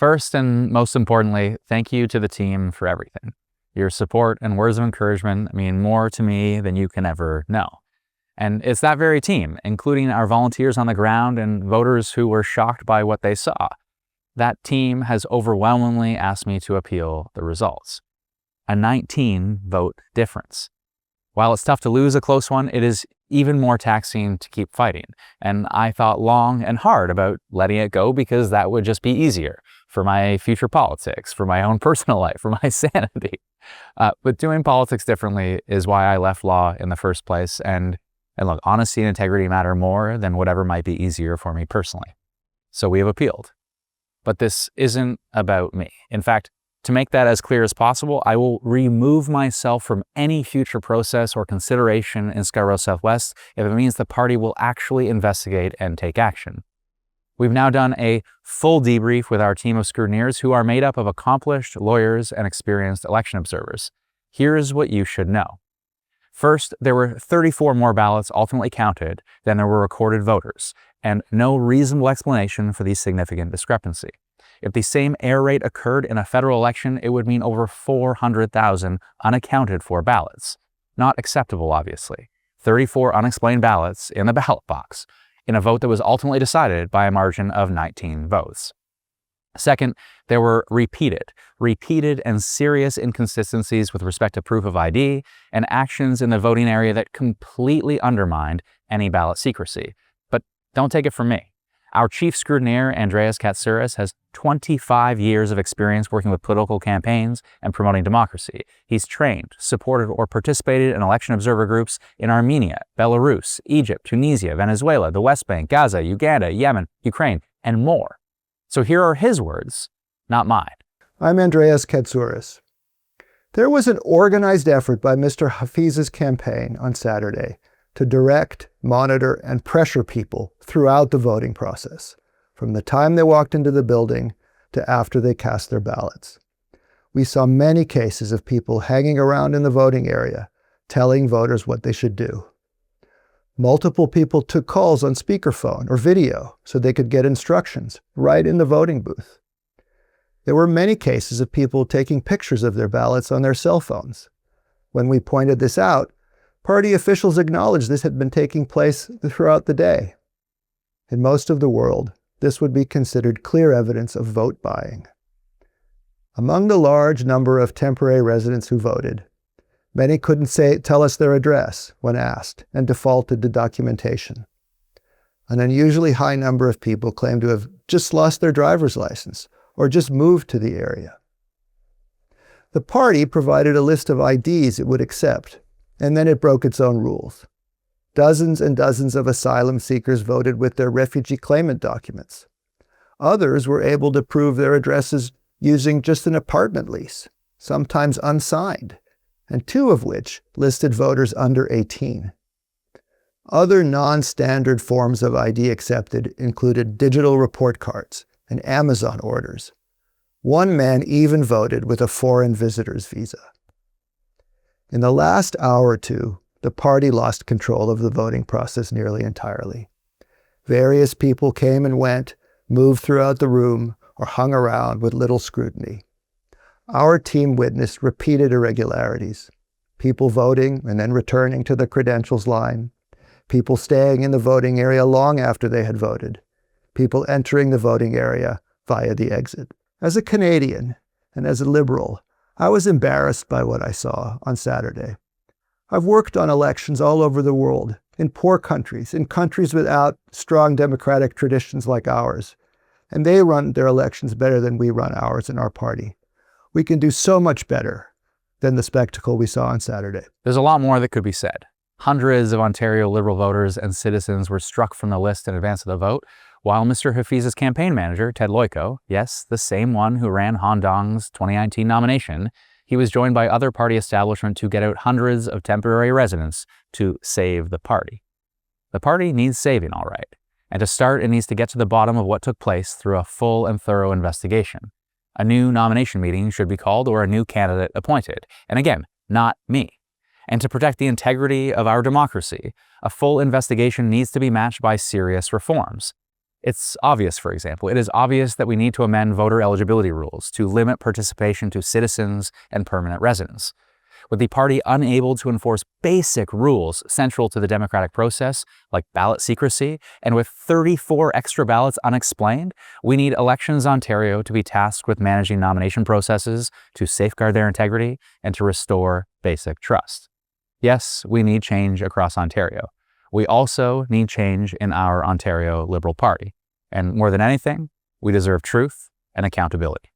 First and most importantly, thank you to the team for everything. Your support and words of encouragement mean more to me than you can ever know. And it's that very team, including our volunteers on the ground and voters who were shocked by what they saw. That team has overwhelmingly asked me to appeal the results. A 19-vote difference. While it's tough to lose a close one, it is even more taxing to keep fighting. And I thought long and hard about letting it go because that would just be easier for my future politics, for my own personal life, for my sanity. But doing politics differently is why I left law in the first place. And look, honesty and integrity matter more than whatever might be easier for me personally. So we have appealed. But this isn't about me. In fact, to make that as clear as possible, I will remove myself from any future process or consideration in Scarborough Southwest if it means the party will actually investigate and take action. We've now done a full debrief with our team of scrutineers who are made up of accomplished lawyers and experienced election observers. Here's what you should know. First, there were 34 more ballots ultimately counted than there were recorded voters, and no reasonable explanation for the significant discrepancy. If the same error rate occurred in a federal election, it would mean over 400,000 unaccounted for ballots. Not acceptable, obviously. 34 unexplained ballots in the ballot box, in a vote that was ultimately decided by a margin of 19 votes. Second, there were repeated and serious inconsistencies with respect to proof of ID and actions in the voting area that completely undermined any ballot secrecy. But don't take it from me. Our chief scrutineer, Andreas Katsouris, has 25 years of experience working with political campaigns and promoting democracy. He's trained, supported, or participated in election observer groups in Armenia, Belarus, Egypt, Tunisia, Venezuela, the West Bank, Gaza, Uganda, Yemen, Ukraine, and more. So here are his words, not mine. I'm Andreas Katsouris. There was an organized effort by Mr. Hafiz's campaign on Saturday to direct, monitor, and pressure people throughout the voting process, from the time they walked into the building to after they cast their ballots. We saw many cases of people hanging around in the voting area, telling voters what they should do. Multiple people took calls on speakerphone or video so they could get instructions right in the voting booth. There were many cases of people taking pictures of their ballots on their cell phones. When we pointed this out, party officials acknowledged this had been taking place throughout the day. In most of the world, this would be considered clear evidence of vote buying. Among the large number of temporary residents who voted, many couldn't tell us their address when asked and defaulted to documentation. An unusually high number of people claimed to have just lost their driver's license or just moved to the area. The party provided a list of IDs it would accept, and then it broke its own rules. Dozens and dozens of asylum seekers voted with their refugee claimant documents. Others were able to prove their addresses using just an apartment lease, sometimes unsigned, and 2 of which listed voters under 18. Other non-standard forms of ID accepted included digital report cards and Amazon orders. One man even voted with a foreign visitor's visa. In the last hour or two, the party lost control of the voting process nearly entirely. Various people came and went, moved throughout the room, or hung around with little scrutiny. Our team witnessed repeated irregularities. People voting and then returning to the credentials line. People staying in the voting area long after they had voted. People entering the voting area via the exit. As a Canadian and as a Liberal, I was embarrassed by what I saw on Saturday. I've worked on elections all over the world, in poor countries, in countries without strong democratic traditions like ours, and they run their elections better than we run ours in our party. We can do so much better than the spectacle we saw on Saturday. There's a lot more that could be said. Hundreds of Ontario Liberal voters and citizens were struck from the list in advance of the vote, while Mr. Hafiz's campaign manager, Ted Loiko, yes, the same one who ran Han Dong's 2019 nomination, he was joined by other party establishment to get out hundreds of temporary residents to save the party. The party needs saving, all right. And to start, it needs to get to the bottom of what took place through a full and thorough investigation. A new nomination meeting should be called or a new candidate appointed. And again, not me. And to protect the integrity of our democracy, a full investigation needs to be matched by serious reforms. It's obvious, for example. It is obvious that we need to amend voter eligibility rules to limit participation to citizens and permanent residents. With the party unable to enforce basic rules central to the democratic process, like ballot secrecy, and with 34 extra ballots unexplained, we need Elections Ontario to be tasked with managing nomination processes to safeguard their integrity and to restore basic trust. Yes, we need change across Ontario. We also need change in our Ontario Liberal Party. And more than anything, we deserve truth and accountability.